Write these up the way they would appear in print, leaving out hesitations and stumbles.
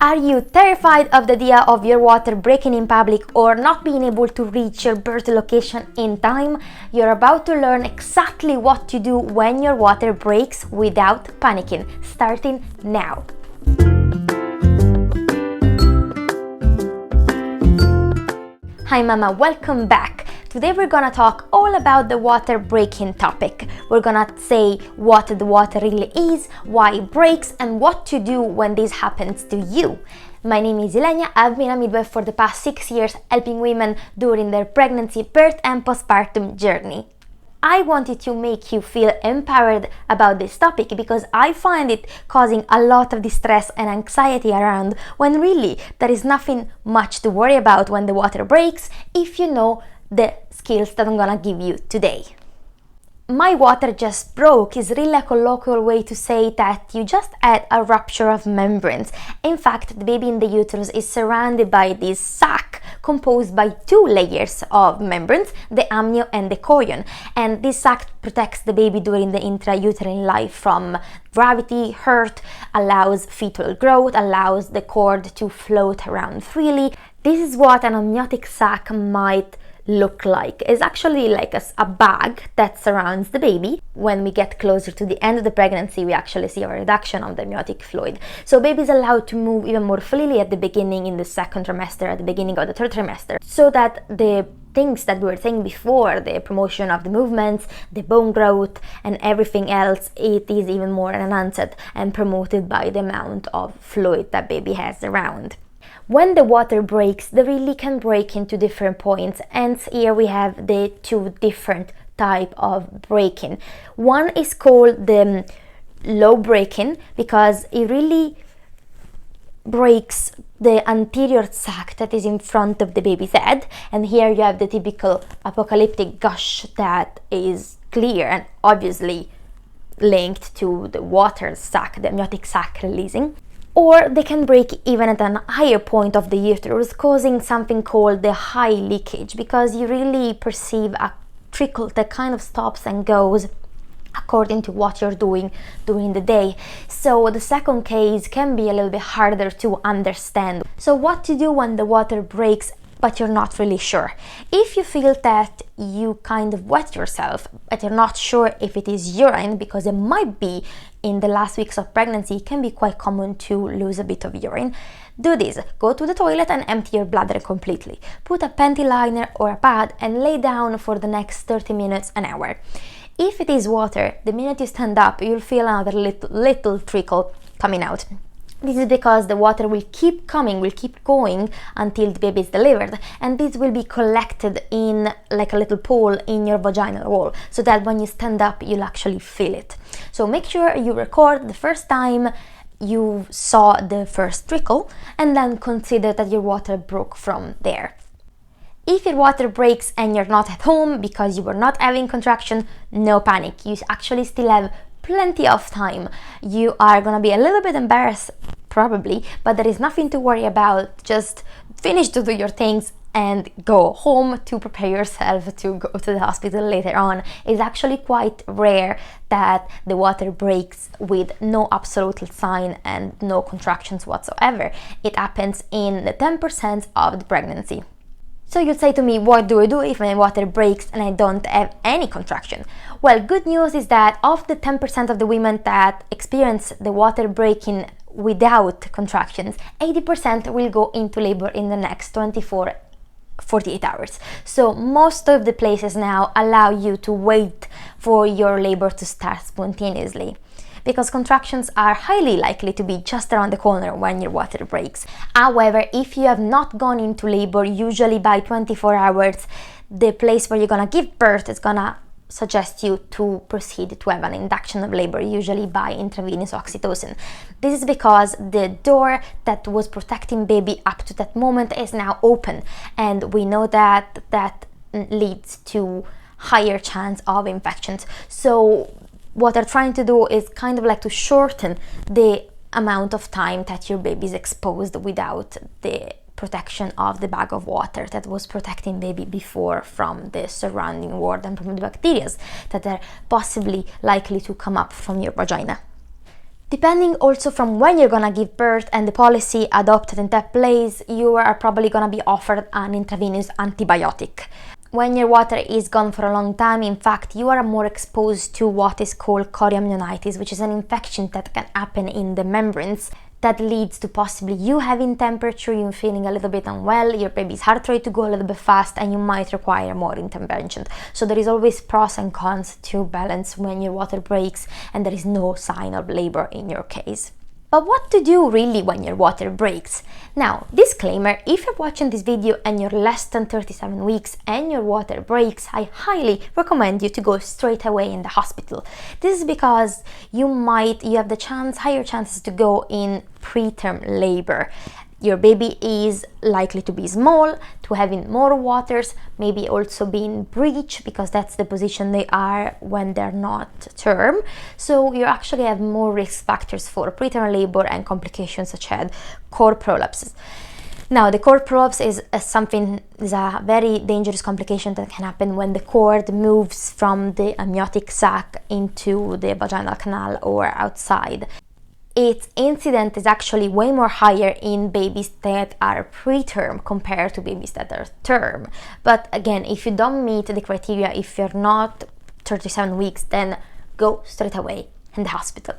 Are you terrified of the idea of your water breaking in public or not being able to reach your birth location in time? You're about to learn exactly what to do when your water breaks without panicking, starting now. Hi Mama, welcome back. Today we're gonna talk all about the water breaking topic. We're gonna say what the water really is, why it breaks, and what to do when this happens to you. My name is Ilenia. I've been a midwife for the past 6 years, helping women during their pregnancy, birth, and postpartum journey. I wanted to make you feel empowered about this topic because I find it causing a lot of distress and anxiety around, when really there is nothing much to worry about when the water breaks if you know the skills that I'm gonna give you today. My water just broke is really a colloquial way to say that you just had a rupture of membranes. In fact, the baby in the uterus is surrounded by this sac composed by 2 layers of membranes, the amnio and the chorion. And this sac protects the baby during the intrauterine life from gravity, hurt, allows fetal growth, allows the cord to float around freely. This is what an amniotic sac might look like. It's actually like a bag that surrounds the baby. When we get closer to the end of the pregnancy, we actually see a reduction of the amniotic fluid. So baby is allowed to move even more freely at the beginning, in the second trimester, at the beginning of the third trimester, so that the things that we were saying before, the promotion of the movements, the bone growth, and everything else, it is even more enhanced and promoted by the amount of fluid that baby has around. When the water breaks, they really can break into different points, and here we have the 2 different type of breaking. One is called the low breaking because it really breaks the anterior sac that is in front of the baby's head, and here you have the typical apocalyptic gush that is clear and obviously linked to the water sac, the amniotic sac releasing. Or they can break even at a higher point of the uterus, causing something called the high leakage, because you really perceive a trickle that kind of stops and goes according to what you're doing during the day. So the second case can be a little bit harder to understand. So what to do when the water breaks but you're not really sure? If you feel that you kind of wet yourself but you're not sure if it is urine, because it might be in the last weeks of pregnancy, it can be quite common to lose a bit of urine. Do this: go to the toilet and empty your bladder completely. Put a panty liner or a pad and lay down for the next 30 minutes, an hour. If it is water, the minute you stand up, you'll feel another little trickle coming out. This is because the water will keep coming, will keep going until the baby is delivered, and this will be collected in like a little pool in your vaginal wall, so that when you stand up, you'll actually feel it. So make sure you record the first time you saw the first trickle, and then consider that your water broke from there. If your water breaks and you're not at home because you were not having contraction, no panic. You actually still have plenty of time. You are gonna be a little bit embarrassed probably, but there is nothing to worry about. Just finish to do your things and go home to prepare yourself to go to the hospital later on. It's actually quite rare that the water breaks with no absolute sign and no contractions whatsoever. It happens in the 10% of the pregnancy. So you'd say to me, what do I do if my water breaks and I don't have any contraction? Well, good news is that of the 10% of the women that experience the water breaking without contractions, 80% will go into labor in the next 48 hours. So most of the places now allow you to wait for your labor to start spontaneously, because contractions are highly likely to be just around the corner when your water breaks. However, if you have not gone into labor, usually by 24 hours, the place where you're gonna give birth is gonna suggest you to proceed to have an induction of labor, usually by intravenous oxytocin. This is because the door that was protecting baby up to that moment is now open, and we know that that leads to higher chance of infections. So what they're trying to do is kind of like to shorten the amount of time that your baby is exposed without the protection of the bag of water that was protecting baby before from the surrounding world and from the bacteria that are possibly likely to come up from your vagina. Depending also from when you're gonna give birth and the policy adopted in that place, you are probably gonna be offered an intravenous antibiotic. When your water is gone for a long time, in fact, you are more exposed to what is called chorioamnionitis, which is an infection that can happen in the membranes that leads to possibly you having temperature, you feeling a little bit unwell, your baby's heart rate to go a little bit fast, and you might require more intervention. So there is always pros and cons to balance when your water breaks and there is no sign of labor in your case. But what to do really when your water breaks? Now, disclaimer, if you're watching this video and you're less than 37 weeks and your water breaks, I highly recommend you to go straight away in the hospital. This is because you have the higher chances to go in preterm labor. Your baby is likely to be small, to having more waters, maybe also being breech, because that's the position they are when they're not term. So you actually have more risk factors for preterm labor and complications such as cord prolapses. Now, the cord prolapse is a very dangerous complication that can happen when the cord moves from the amniotic sac into the vaginal canal or outside. Its incidence is actually way more higher in babies that are preterm compared to babies that are term. But again, if you don't meet the criteria, if you're not 37 weeks, then go straight away in the hospital.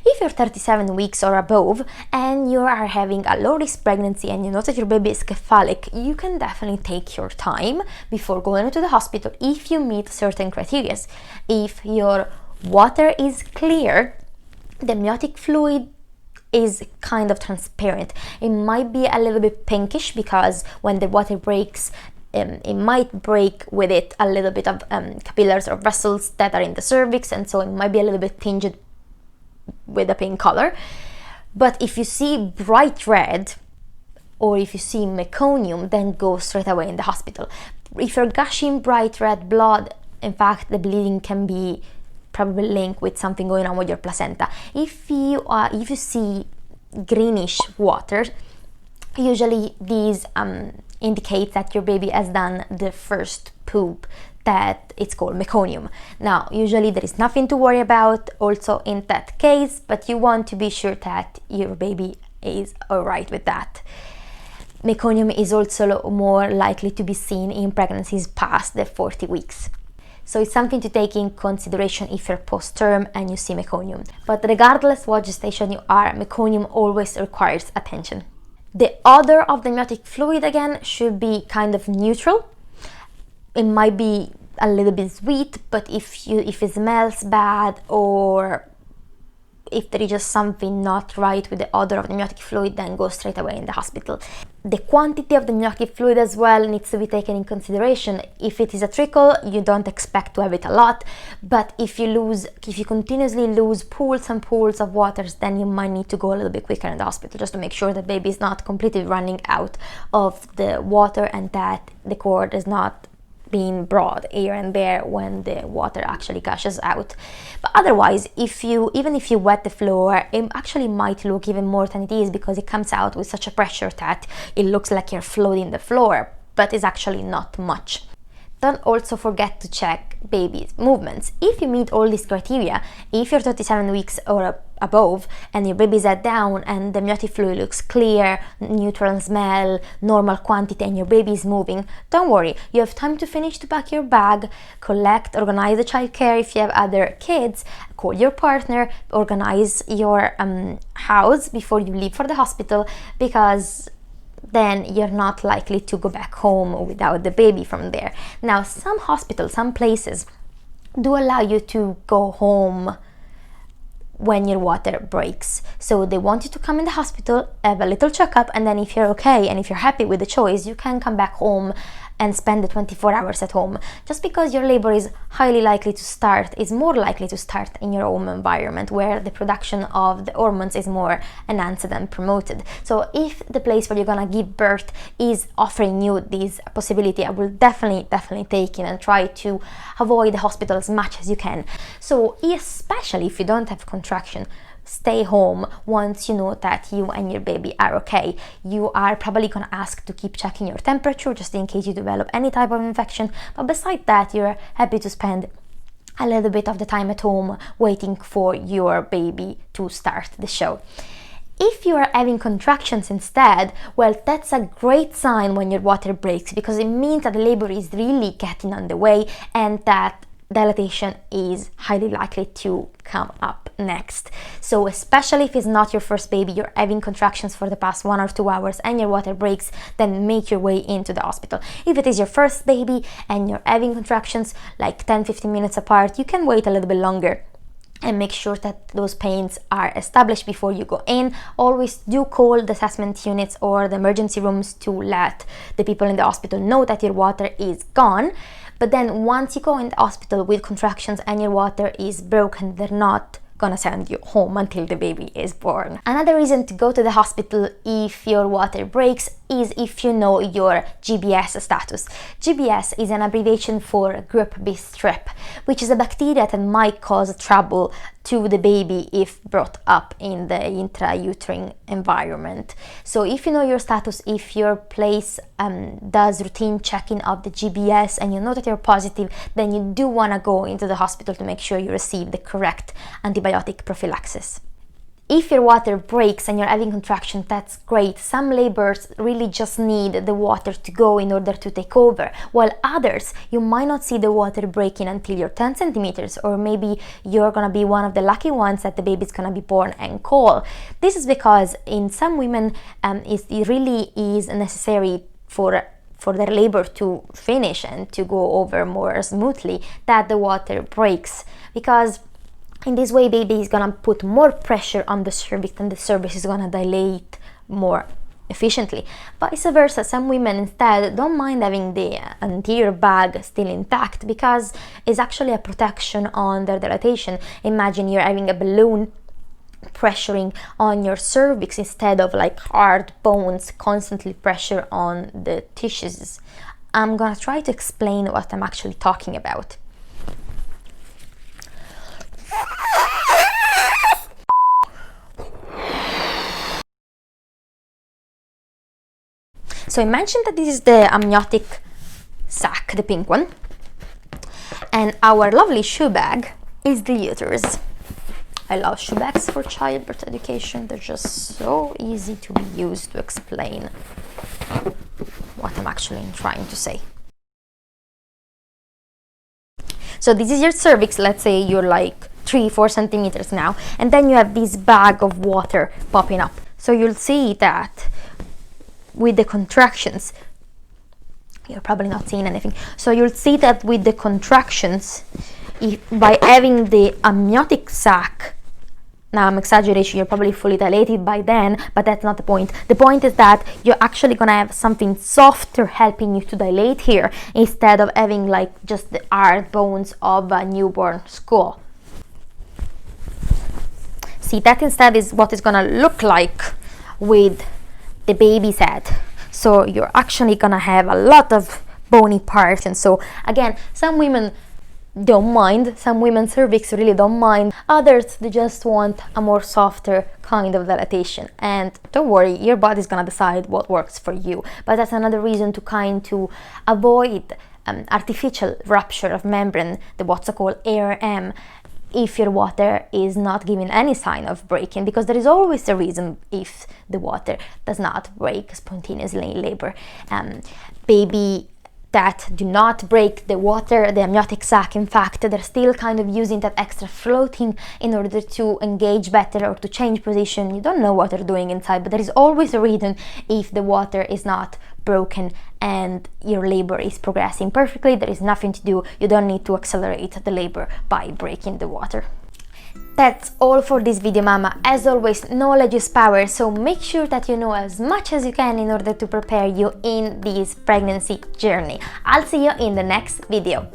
If you're 37 weeks or above and you are having a low-risk pregnancy and you know that your baby is cephalic, you can definitely take your time before going to the hospital if you meet certain criteria. If your water is clear, the amniotic fluid is kind of transparent. It might be a little bit pinkish because when the water breaks, it might break with it a little bit of capillaries or vessels that are in the cervix, and so it might be a little bit tinged with a pink color. But if you see bright red or if you see meconium, then go straight away in the hospital. If you're gushing bright red blood, in fact, the bleeding can be probably linked with something going on with your placenta. If you see greenish water, usually these indicate that your baby has done the first poop, that it's called meconium. Now, usually there is nothing to worry about also in that case, but you want to be sure that your baby is alright with that. Meconium is also more likely to be seen in pregnancies past the 40 weeks. So it's something to take in consideration if you're post-term and you see meconium. But regardless what gestation you are, meconium always requires attention. The odor of the amniotic fluid again should be kind of neutral. It might be a little bit sweet, but if it smells bad or if there is just something not right with the odor of the amniotic fluid, then go straight away in the hospital. The quantity of the amniotic fluid as well needs to be taken in consideration. If it is a trickle, you don't expect to have it a lot, but if you continuously lose pools and pools of waters, then you might need to go a little bit quicker in the hospital just to make sure that baby is not completely running out of the water and that the cord is not being broad here and there when the water actually gushes out. But otherwise, even if you wet the floor, it actually might look even more than it is because it comes out with such a pressure that it looks like you're floating the floor, but it's actually not much. Don't also forget to check baby's movements. If you meet all these criteria, if you're 37 weeks or above and your baby's head down and the amniotic fluid looks clear, neutral smell, normal quantity, and your baby is moving, don't worry. You have time to finish to pack your bag, organize the childcare if you have other kids, call your partner, organize your house before you leave for the hospital, because then you're not likely to go back home without the baby from there. Now, some hospitals, some places do allow you to go home when your water breaks. So they want you to come in the hospital, have a little checkup, and then if you're okay and if you're happy with the choice, you can come back home and spend the 24 hours at home. Just because your labor is more likely to start in your home environment where the production of the hormones is more enhanced and promoted. So if the place where you're gonna give birth is offering you this possibility, I will definitely take it and try to avoid the hospital as much as you can. So especially if you don't have contraction, stay home once you know that you and your baby are okay. You are probably gonna ask to keep checking your temperature just in case you develop any type of infection, but besides that, you're happy to spend a little bit of the time at home waiting for your baby to start the show. If you are having contractions instead, well, that's a great sign when your water breaks, because it means that the labor is really getting underway and that dilatation is highly likely to come up next. So especially if it's not your first baby, you're having contractions for the past 1 or 2 hours and your water breaks, then make your way into the hospital. If it is your first baby and you're having contractions like 10-15 minutes apart, you can wait a little bit longer and make sure that those pains are established before you go in. Always do call the assessment units or the emergency rooms to let the people in the hospital know that your water is gone. But then once you go in the hospital with contractions and your water is broken, they're not gonna send you home until the baby is born. Another reason to go to the hospital if your water breaks is if you know your GBS status. GBS is an abbreviation for group B strep, which is a bacteria that might cause trouble to the baby if brought up in the intrauterine environment. So if you know your status, if your place does routine checking of the GBS and you know that you're positive, then you do want to go into the hospital to make sure you receive the correct antibiotic prophylaxis. If your water breaks and you're having contraction, that's great. Some laborers really just need the water to go in order to take over, while others, you might not see the water breaking until you're 10 centimeters, or maybe you're gonna be one of the lucky ones that the baby's gonna be born and call. This is because in some women, it really is necessary for their labor to finish and to go over more smoothly that the water breaks, because in this way, baby is gonna put more pressure on the cervix and the cervix is gonna dilate more efficiently. Vice versa, some women instead don't mind having the anterior bag still intact because it's actually a protection on their dilatation. Imagine you're having a balloon pressuring on your cervix instead of like hard bones constantly pressure on the tissues. I'm gonna try to explain what I'm actually talking about. So imagine that this is the amniotic sac, the pink one, and our lovely shoe bag is the uterus. I love shoe bags for childbirth education. They're just so easy to be used to explain what I'm actually trying to say. So this is your cervix. Let's say you're like 3-4 centimeters now, and then you have this bag of water popping up. So you'll see that with the contractions, you're probably not seeing anything. So you'll see that with the contractions, by having the amniotic sac, now I'm exaggerating, you're probably fully dilated by then, but that's not the point. The point is that you're actually gonna have something softer helping you to dilate here, instead of having like just the hard bones of a newborn skull. See, that instead is what it's gonna look like with the baby's head. So you're actually gonna have a lot of bony parts, and so again, some women don't mind, some women's cervix really don't mind, others they just want a more softer kind of dilatation. And don't worry, your body's gonna decide what works for you, but that's another reason to avoid artificial rupture of membrane, the what's called ARM, if your water is not giving any sign of breaking, because there is always a reason if the water does not break spontaneously in labor. Baby that do not break the water, the amniotic sac, in fact, they're still kind of using that extra floating in order to engage better or to change position. You don't know what they're doing inside, but there is always a reason if the water is not broken and your labor is progressing perfectly. There is nothing to do. You don't need to accelerate the labor by breaking the water. That's all for this video, mama. As always, knowledge is power, so make sure that you know as much as you can in order to prepare you in this pregnancy journey. I'll see you in the next video.